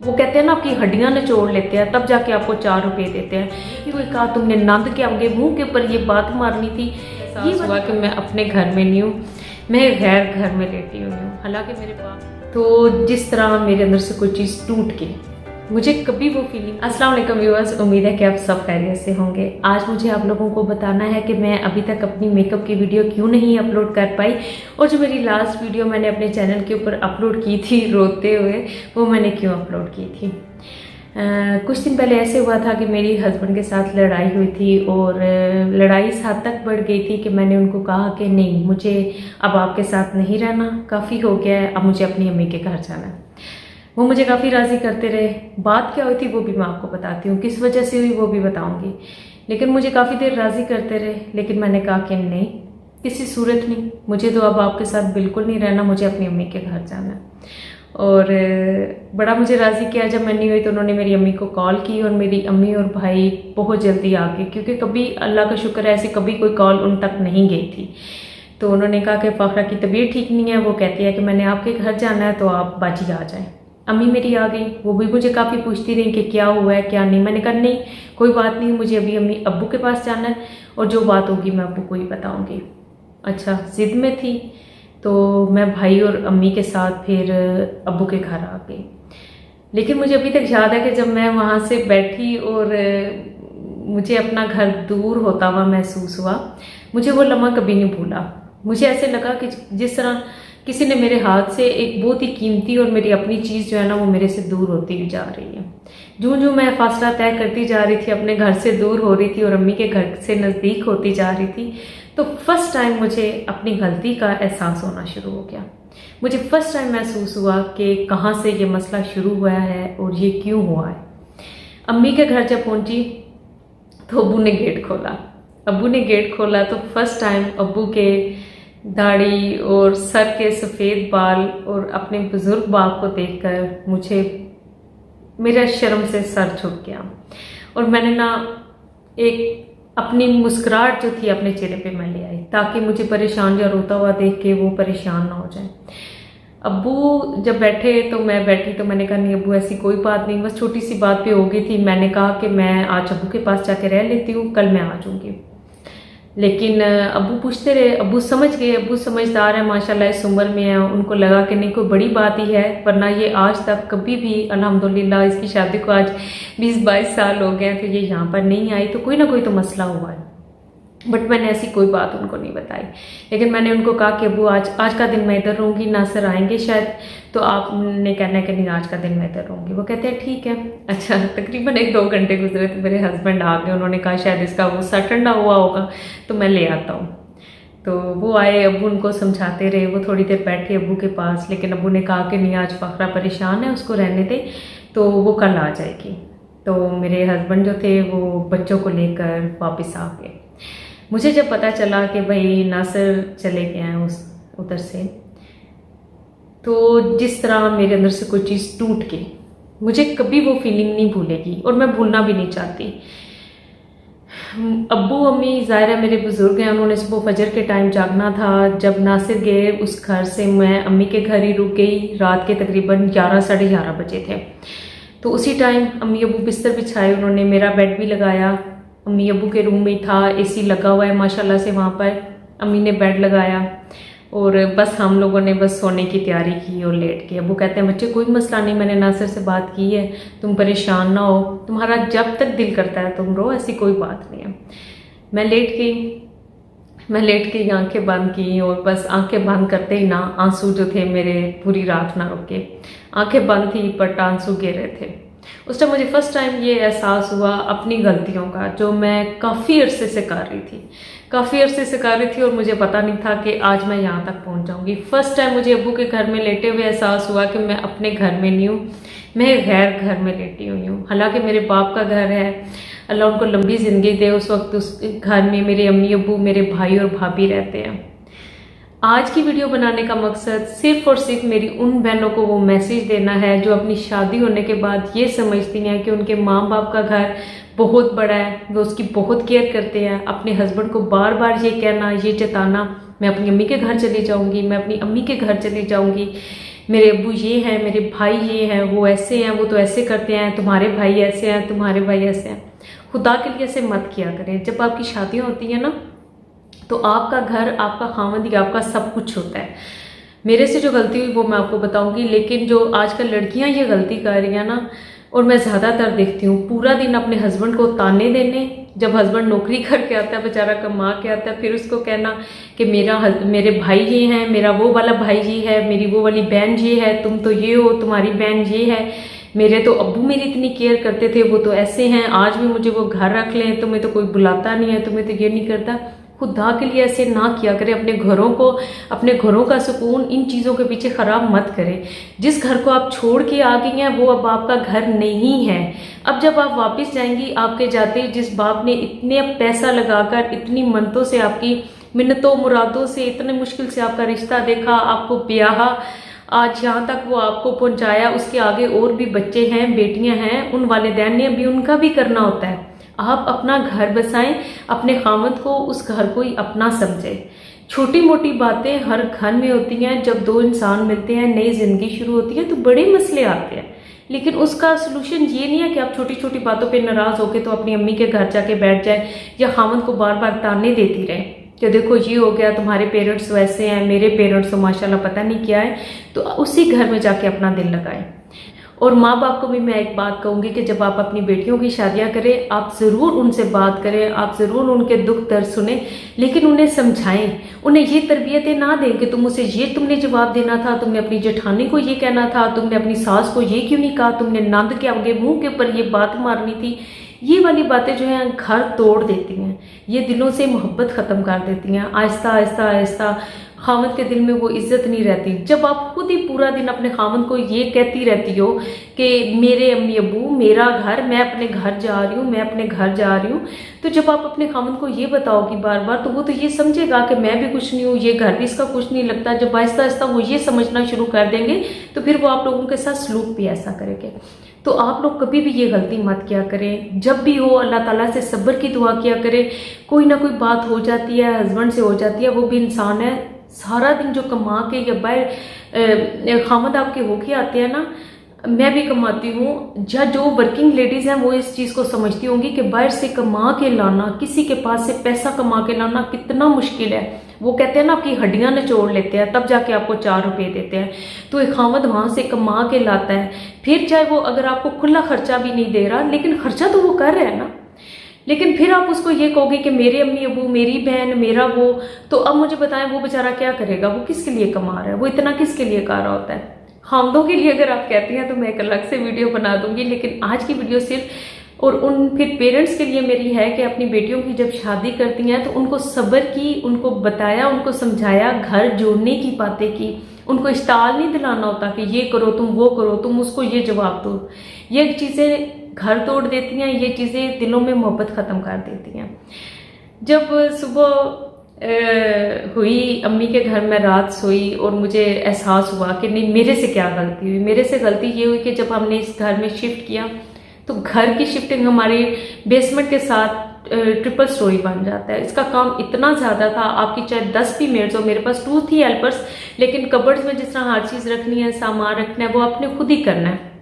वो कहते हैं ना, आपकी हड्डियां निचोड़ लेते हैं, तब जाके आपको 4 रुपए देते हैं। कि कोई कहा तुमने नंद के आगे मुंह के ऊपर ये बात मारनी थी। ये हुआ कि मैं अपने घर में नहीं हूँ, मैं गैर घर में रहती हुई हूँ। हालांकि मेरे पास तो जिस तरह मेरे अंदर से कोई चीज़ टूट के मुझे कभी वो फीलिंग। अस्सलाम वालेकुम व्यूअर्स, उम्मीद है कि आप सब खैरियत से होंगे। आज मुझे आप लोगों को बताना है कि मैं अभी तक अपनी मेकअप की वीडियो क्यों नहीं अपलोड कर पाई, और जो मेरी लास्ट वीडियो मैंने अपने चैनल के ऊपर अपलोड की थी रोते हुए, वो मैंने क्यों अपलोड की थी। कुछ दिन पहले ऐसे हुआ था कि मेरी हस्बैंड के साथ लड़ाई हुई थी, और लड़ाई इस हद तक बढ़ गई थी कि मैंने उनको कहा कि नहीं, मुझे अब आपके साथ नहीं रहना, काफ़ी हो गया है, अब मुझे अपनी अम्मी के घर जाना है। वो मुझे काफ़ी राज़ी करते रहे। बात क्या हुई थी वो भी मैं आपको बताती हूँ, किस वजह से हुई वो भी बताऊँगी। लेकिन मुझे काफ़ी देर राज़ी करते रहे, लेकिन मैंने कहा कि नहीं, किसी सूरत नहीं, मुझे तो अब आपके साथ बिल्कुल नहीं रहना, मुझे अपनी अम्मी के घर जाना है। और बड़ा मुझे राज़ी किया। जब मैं नहीं हुई तो उन्होंने मेरी अम्मी को कॉल की, और मेरी अम्मी और भाई बहुत जल्दी आ गए, क्योंकि कभी अल्लाह का शुक्र है ऐसी कभी कोई कॉल उन तक नहीं गई थी। तो उन्होंने कहा कि फ़ाखरा की तबीयत ठीक नहीं है, वो कहती है कि मैंने आपके घर जाना है, तो आप बाजी आ जाएँ। अम्मी मेरी आ गई, वो भी मुझे काफ़ी पूछती रही कि क्या हुआ है क्या नहीं। मैंने कहा नहीं, कोई बात नहीं, मुझे अभी अम्मी अब्बू के पास जाना है, और जो बात होगी मैं अब्बू को ही बताऊंगी। अच्छा, ज़िद में थी, तो मैं भाई और अम्मी के साथ फिर अब्बू के घर आ गई। लेकिन मुझे अभी तक याद है कि जब मैं वहाँ से बैठी और मुझे अपना घर दूर होता हुआ महसूस हुआ, मुझे वो लम्हा कभी नहीं भूला। मुझे ऐसे लगा कि जिस तरह किसी ने मेरे हाथ से एक बहुत ही कीमती और मेरी अपनी चीज़ जो है ना, वो मेरे से दूर होती हुई जा रही है। जो जो मैं फासला तय करती जा रही थी, अपने घर से दूर हो रही थी और अम्मी के घर से नज़दीक होती जा रही थी, तो फर्स्ट टाइम मुझे अपनी गलती का एहसास होना शुरू हो गया। मुझे फर्स्ट टाइम महसूस हुआ कि कहाँ से ये मसला शुरू हुआ है और ये क्यों हुआ है। अम्मी के घर जब पहुँची तो अब्बू ने गेट खोला। अब्बू ने गेट खोला तो फर्स्ट टाइम अब्बू के दाढ़ी और सर के सफ़ेद बाल और अपने बुजुर्ग बाप को देखकर मुझे, मेरा शर्म से सर झुक गया, और मैंने ना एक अपनी मुस्कुराहट जो थी अपने चेहरे पे मैं ले आई, ताकि मुझे परेशान या रोता हुआ देख के वो परेशान ना हो जाए। अब्बू जब बैठे तो मैं बैठी, तो मैंने कहा नहीं अब्बू, ऐसी कोई बात नहीं, बस छोटी सी बात पे हो गई थी। मैंने कहा कि मैं आज अब्बू के पास जाके रह लेती हूँ, कल मैं आ जाऊँगी। लेकिन अब्बू पूछते रहे। अब्बू समझ गए, अब्बू समझदार है माशाल्लाह, इस उम्र में है, उनको लगा कि नहीं कोई बड़ी बात ही है, वरना ये आज तक कभी भी अल्हम्दुलिल्लाह इसकी शादी को आज 20-22 साल हो गए, तो ये यहाँ पर नहीं आई, तो कोई ना कोई तो मसला हुआ है। बट मैंने ऐसी कोई बात उनको नहीं बताई। लेकिन मैंने उनको कहा कि अब्बू आज का दिन मैं इधर रहूँगी, नासिर आएंगे शायद, तो आपने कहना है कि नहीं आज का दिन मैं इधर रहूँगी। वो कहते हैं ठीक है। अच्छा, तकरीबन 1-2 घंटे गुजरे तो मेरे हस्बैंड आ गए। उन्होंने कहा शायद इसका वो सर ठंडा हुआ होगा, तो मैं ले आता हूँ। तो वो आए, अब्बू उनको समझाते रहे, वो थोड़ी देर बैठे अब्बू के पास। लेकिन अब्बू ने कहा कि नहीं, आज फ़ाखरा परेशान है, उसको रहने दे, तो वो कल आ जाएगी। तो मेरे हस्बैंड जो थे वो बच्चों को लेकर वापस आ गए। मुझे जब पता चला कि भाई नासिर चले गए हैं उधर से, तो जिस तरह मेरे अंदर से कोई चीज़ टूट के, मुझे कभी वो फीलिंग नहीं भूलेगी, और मैं भूलना भी नहीं चाहती। अब्बू अम्मी ज़ाहिर है मेरे बुज़ुर्ग हैं, उन्होंने सुबह फजर के टाइम जागना था। जब नासिर गए उस घर से, मैं अम्मी के घर ही रुक गई। रात के तकरीबन 11-11:30 बजे थे। तो उसी टाइम अम्मी अब्बू बिस्तर बिछाए, उन्होंने मेरा बेड भी लगाया। अम्मी अब्बू के रूम में था, एसी लगा हुआ है माशाल्लाह से वहाँ पर। अम्मी ने बेड लगाया, और बस हम लोगों ने बस सोने की तैयारी की और लेट के। अब्बू कहते हैं बच्चे कोई मसला नहीं, मैंने नासिर से बात की है, तुम परेशान ना हो, तुम्हारा जब तक दिल करता है तुम रो, ऐसी कोई बात नहीं है। मैं लेट गई, आंखें बंद की, और बस आंखें बंद करते ही ना आंसू जो थे मेरे पूरी रात ना रुके। आंखें बंद थी बट आंसू गिर रहे थे। उस टाइम मुझे फर्स्ट टाइम ये एहसास हुआ अपनी गलतियों का, जो मैं काफ़ी अरसे से कर रही थी, और मुझे पता नहीं था कि आज मैं यहाँ तक पहुँच जाऊँगी। फर्स्ट टाइम मुझे अब्बू के घर में लेटे हुए एहसास हुआ कि मैं अपने घर में नहीं हूँ, मैं गैर घर में लेटी हुई हूँ। हालांकि मेरे बाप का घर है, अल्लाह उनको लंबी ज़िंदगी दे। उस वक्त उस घर में मेरे अम्मी अब्बू, मेरे भाई और भाभी रहते हैं। आज की वीडियो बनाने का मकसद सिर्फ और सिर्फ मेरी उन बहनों को वो मैसेज देना है जो अपनी शादी होने के बाद ये समझती हैं कि उनके माँ बाप का घर बहुत बड़ा है, वो उसकी बहुत केयर करते हैं। अपने हस्बैंड को बार बार ये कहना, ये जताना, मैं अपनी अम्मी के घर चली जाऊंगी, मैं अपनी अम्मी के घर चली जाऊंगी, मेरे अब्बू ये हैं, मेरे भाई ये हैं, वो ऐसे हैं, वो तो ऐसे करते हैं, तुम्हारे भाई ऐसे हैं, तुम्हारे भाई ऐसे हैं। खुदा के लिए ऐसे मत किया करें। जब आपकी शादियाँ होती हैं ना, तो आपका घर, आपका खामद ही आपका सब कुछ होता है। मेरे से जो गलती हुई वो मैं आपको बताऊंगी, लेकिन जो आजकल लड़कियां ये गलती कर रही हैं ना, और मैं ज़्यादातर देखती हूँ, पूरा दिन अपने हस्बैंड को ताने देने। जब हस्बैंड नौकरी करके आता है, बेचारा कमा के आता है, फिर उसको कहना कि मेरे भाई ये हैं, मेरा वो वाला भाई ये है, मेरी वो वाली बहन ये है, तुम तो ये हो, तुम्हारी बहन ये है, मेरे तो अब्बू मेरी इतनी केयर करते थे, वो तो ऐसे हैं, आज भी मुझे वो घर रख लें, तुम्हें तो कोई बुलाता नहीं है, तुम्हें तो ये नहीं करता। खुदा के लिए ऐसे ना किया करें। अपने घरों को, अपने घरों का सुकून इन चीज़ों के पीछे ख़राब मत करें। जिस घर को आप छोड़ के आ गई हैं वो अब आपका घर नहीं है। अब जब आप वापस जाएंगी, आपके जाते जिस बाप ने इतने पैसा लगाकर, इतनी मन्नतों से, आपकी मिन्नतों मुरादों से, इतने मुश्किल से आपका रिश्ता देखा, आपको ब्याहा, आज यहाँ तक वो आपको पहुँचाया, उसके आगे और भी बच्चे हैं, बेटियाँ हैं, उन वालिदैन ने अभी उनका भी करना होता है। आप अपना घर बसाएं, अपने खामद को, उस घर को ही अपना समझें। छोटी मोटी बातें हर घर में होती हैं। जब दो इंसान मिलते हैं, नई जिंदगी शुरू होती है, तो बड़े मसले आते हैं, लेकिन उसका सोल्यूशन ये नहीं है कि आप छोटी छोटी बातों पे नाराज होकर तो अपनी अम्मी के घर जाके बैठ जाए, या खामद को बार बार ताने देती रहे कि देखो ये हो गया, तुम्हारे पेरेंट्स वैसे हैं, मेरे पेरेंट्स तो माशाल्लाह पता नहीं क्या है। तो उसी घर में जाके अपना दिल लगाएं। और माँ बाप को भी मैं एक बात कहूँगी कि जब आप अपनी बेटियों की शादियाँ करें, आप ज़रूर उनसे बात करें, आप ज़रूर उनके दुख दर्द सुने, लेकिन उन्हें समझाएं। उन्हें ये तरबियतें ना दें कि तुम उसे ये तुमने जवाब देना था, तुमने अपनी जेठानी को ये कहना था, तुमने अपनी सास को ये क्यों नहीं कहा, तुमने नंद के आगे मुंह के ऊपर ये बात मारनी थी। ये वाली बातें जो हैं घर तोड़ देती हैं, ये दिलों से मोहब्बत ख़त्म कर देती हैं। आहिस्ता आहिस्ता आहिस्ता खामद के दिल में वो इज्जत नहीं रहती। जब आप खुद ही पूरा दिन अपने खामद को ये कहती रहती हो कि मेरे अम्मी अब्बू, मेरा घर, मैं अपने घर जा रही हूँ, मैं अपने घर जा रही हूँ, तो जब आप अपने खामद को ये बताओगी बार बार, तो वो तो ये समझेगा कि मैं भी कुछ नहीं हूँ, ये घर भी इसका कुछ नहीं लगता। जब आहिस्ता आहिस्ता वो ये समझना शुरू कर देंगे, तो फिर वो आप लोगों के साथ सलूक भी ऐसा करेंगे। तो आप लोग कभी भी ये गलती मत किया करें। जब भी हो अल्लाह ताला से सब्र की दुआ किया करें। कोई ना कोई बात हो जाती है, हस्बैंड से हो जाती है, वो भी इंसान है। सारा दिन जो कमा के या बाहर खामद आपके होके आते हैं ना, मैं भी कमाती हूँ, या जो वर्किंग लेडीज़ हैं वो इस चीज़ को समझती होंगी कि बाहर से कमा के लाना, किसी के पास से पैसा कमा के लाना कितना मुश्किल है। वो कहते हैं ना, आपकी हड्डियां निचोड़ लेते हैं, तब जाके आपको 4 रुपये देते हैं। तो एक खामद वहाँ से कमा के लाता है, फिर चाहे वो अगर आपको खुला खर्चा भी नहीं दे रहा, लेकिन खर्चा तो वो कर रहा है ना। लेकिन फिर आप उसको ये कहोगे कि मेरे अम्मी अबू, मेरी बहन, मेरा वो। तो अब मुझे बताएं, वो बेचारा क्या करेगा? वो किसके लिए कमा रहा है? वो इतना किसके लिए कर रहा होता है? खामदों के लिए अगर आप कहती हैं तो मैं एक अलग से वीडियो बना दूंगी, लेकिन आज की वीडियो सिर्फ और उन फिर पेरेंट्स के लिए मेरी है कि अपनी बेटियों की जब शादी करती हैं तो उनको सब्र की, उनको बताया, उनको समझाया, घर जोड़ने की बातें की। उनको इश्ताल नहीं दिलाना होता कि ये करो, तुम वो करो, तुम उसको ये जवाब दो। ये चीज़ें घर तोड़ देती हैं, ये चीज़ें दिलों में मोहब्बत ख़त्म कर देती हैं। जब सुबह हुई अम्मी के घर में, रात सोई और मुझे एहसास हुआ कि नहीं, मेरे से क्या गलती हुई। मेरे से गलती ये हुई कि जब हमने इस घर में शिफ्ट किया तो घर की शिफ्टिंग हमारी बेसमेंट के साथ ट्रिपल स्टोरी बन जाता है। इसका काम इतना ज़्यादा था, आपकी चाहे 10 भी मेड्स हो, मेरे पास 2 थी हेल्पर्स, लेकिन कबर्ड्स में जिस तरह हर चीज़ रखनी है, सामान रखना है, वो आपने खुद ही करना है।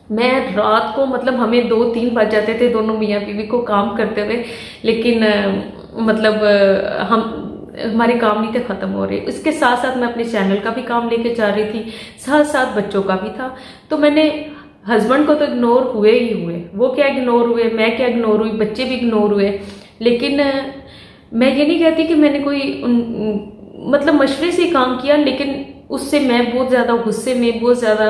मैं रात को मतलब हमें 2-3 बज जाते थे दोनों मियाँ बीवी को काम करते हुए, लेकिन मतलब हमारे काम नहीं थे ख़त्म हो रहे। इसके साथ साथ मैं अपने चैनल का भी काम लेके जा रही थी, साथ साथ बच्चों का भी था। तो मैंने हस्बैंड को तो इग्नोर हुए ही हुए, वो क्या इग्नोर हुए, मैं क्या इग्नोर हुई, बच्चे भी इग्नोर हुए। लेकिन मैं ये नहीं कहती कि मैंने कोई मतलब मशवरे से काम किया, लेकिन उससे मैं बहुत ज़्यादा गुस्से में, बहुत ज़्यादा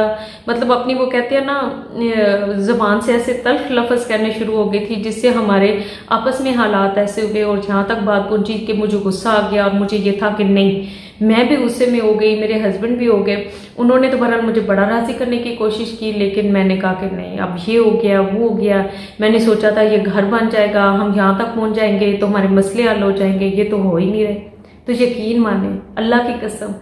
मतलब अपनी वो कहते हैं ना ज़बान से ऐसे तल्ख लफ्ज़ करने शुरू हो गई थी, जिससे हमारे आपस में हालात ऐसे हुए और जहाँ तक बात पहुँची कि मुझे गुस्सा आ गया और मुझे ये था कि नहीं, मैं भी गुस्से में हो गई, मेरे हस्बैंड भी हो गए। उन्होंने तो बहरहाल मुझे बड़ा राज़ी करने की कोशिश की, लेकिन मैंने कहा कि नहीं, अब ये हो गया, वो हो गया। मैंने सोचा था ये घर बन जाएगा, हम यहाँ तक पहुँच जाएंगे तो हमारे मसले हल हो जाएंगे, ये तो हो ही नहीं रहे। तो यकीन माने, अल्लाह की कसम,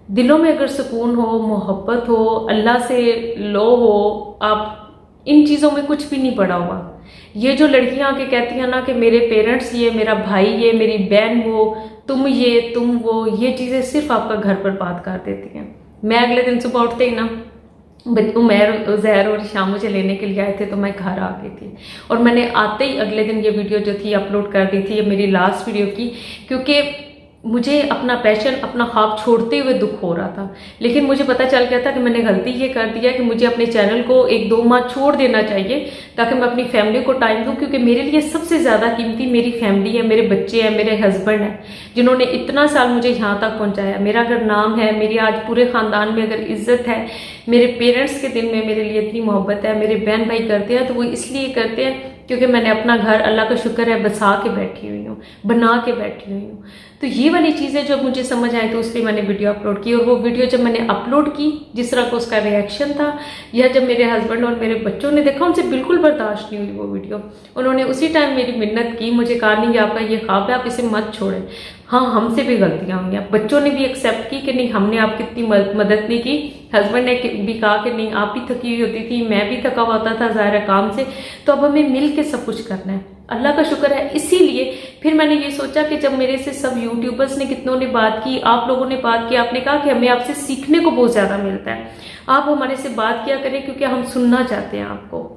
दिलों में अगर सुकून हो, मोहब्बत हो, अल्लाह से लो हो, आप इन चीज़ों में कुछ भी नहीं पड़ा हुआ। ये जो लड़कियां आके कहती हैं ना कि मेरे पेरेंट्स ये, मेरा भाई ये, मेरी बहन वो, तुम ये, तुम वो, ये चीज़ें सिर्फ आपका घर बर्बाद कर देती हैं। मैं अगले दिन सुबह उठते ही ना, उमैर, ज़हर और शाम मुझे लेने के लिए आए थे तो मैं घर आ गई थी, और मैंने आते ही अगले दिन ये वीडियो जो थी अपलोड कर दी थी, ये मेरी लास्ट वीडियो की, क्योंकि मुझे अपना पैशन, अपना ख्वाब छोड़ते हुए दुख हो रहा था। लेकिन मुझे पता चल गया था कि मैंने गलती ये कर दिया कि मुझे अपने चैनल को 1-2 माह छोड़ देना चाहिए ताकि मैं अपनी फैमिली को टाइम दूं, क्योंकि मेरे लिए सबसे ज़्यादा कीमती मेरी फैमिली है, मेरे बच्चे हैं, मेरे हस्बैंड हैं, जिन्होंने इतना साल मुझे यहाँ तक पहुँचाया। मेरा अगर नाम है, मेरी आज पूरे ख़ानदान में अगर इज्जत है, मेरे पेरेंट्स के दिल में मेरे लिए इतनी मोहब्बत है, मेरे बहन भाई करते हैं तो वो इसलिए करते हैं क्योंकि मैंने अपना घर, अल्लाह का शुक्र है, बसा के बैठी हुई हूँ, बना के बैठी हुई हूँ। तो ये वाली चीज़ें जब मुझे समझ आई तो उस पर मैंने वीडियो अपलोड की, और वो वीडियो जब मैंने अपलोड की, जिस तरह का उसका रिएक्शन था, या जब मेरे हस्बैंड और मेरे बच्चों ने देखा, उनसे बिल्कुल बर्दाश्त नहीं हुई वो वीडियो। उन्होंने उसी टाइम मेरी मिन्नत की, मुझे कहा नहीं आपका ये ख्वाब है, आप इसे मत छोड़ें। हाँ, हमसे भी गलतियां हुई, बच्चों ने भी एक्सेप्ट की कि नहीं, हमने आपकी इतनी मदद नहीं की। हस्बैंड ने भी कहा कि नहीं, आप भी थकी हुई होती थी, मैं भी थका होता था ज़ाहिर है काम से, तो अब हमें मिल के सब कुछ करना है। अल्लाह का शुक्र है। इसीलिए फिर मैंने ये सोचा कि जब मेरे से सब यूट्यूबर्स ने, कितनों ने बात की, आप लोगों ने बात की, आपने कहा कि हमें आपसे सीखने को बहुत ज़्यादा मिलता है, आप हमारे से बात किया करें क्योंकि हम सुनना चाहते हैं आपको।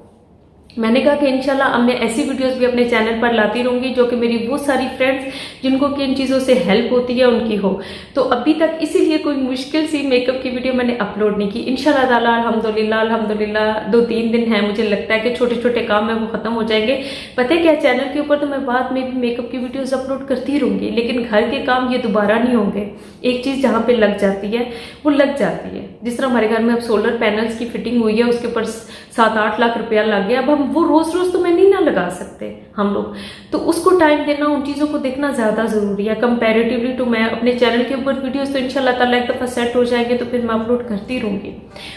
मैंने कहा कि इंशाल्लाह अब मैं ऐसी वीडियोस भी अपने चैनल पर लाती रहूंगी जो कि मेरी वो सारी फ्रेंड्स जिनको कि इन चीज़ों से हेल्प होती है उनकी हो। तो अभी तक इसीलिए कोई मुश्किल सी मेकअप की वीडियो मैंने अपलोड नहीं की। इंशाल्लाह ताला अल्हम्दुलिल्लाह 2-3 दिन है, मुझे लगता है कि छोटे छोटे काम है वो खत्म हो जाएंगे। पता है क्या, चैनल के ऊपर तो मैं बाद में भी मेकअप की वीडियोज अपलोड करती रहूंगी, लेकिन घर के काम ये दोबारा नहीं होंगे। एक चीज़ जहाँ पे लग जाती है वो लग जाती है। जिस तरह हमारे घर में अब सोलर पैनल्स की फिटिंग हुई है, उसके ऊपर 7-8 लाख रुपया लग गया। अब हम वो रोज रोज तो मैं नहीं ना लगा सकते हम लोग, तो उसको टाइम देना, उन चीज़ों को देखना ज़्यादा ज़रूरी है कंपैरेटिवली टू मैं अपने चैनल के ऊपर वीडियोस तो इंशाल्लाह ताला एक दफ़ा सेट हो जाएंगे तो फिर मैं अपलोड करती रहूँगी।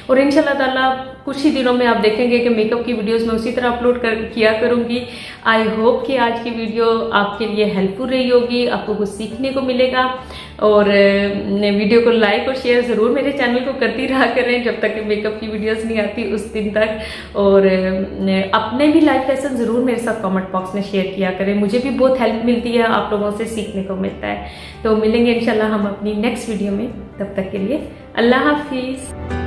और इंशाल्लाह ताला कुछ ही दिनों में आप देखेंगे कि मेकअप की वीडियोस मैं उसी तरह अपलोड किया करूँगी। आई होप कि आज की वीडियो आपके लिए हेल्पफुल रही होगी, आपको कुछ सीखने को मिलेगा। और वीडियो को लाइक और शेयर ज़रूर मेरे चैनल को करती रहा करें जब तक मेकअप की वीडियोस नहीं आती उस दिन तक। और अपने भी लाइफ लेसन ज़रूर मेरे साथ कमेंट बॉक्स में शेयर किया करें, मुझे भी बहुत हेल्प मिलती है, आप लोगों से सीखने को मिलता है। तो मिलेंगे इंशाल्लाह हम अपनी नेक्स्ट वीडियो में, तब तक के लिए अल्लाह हाफिज़।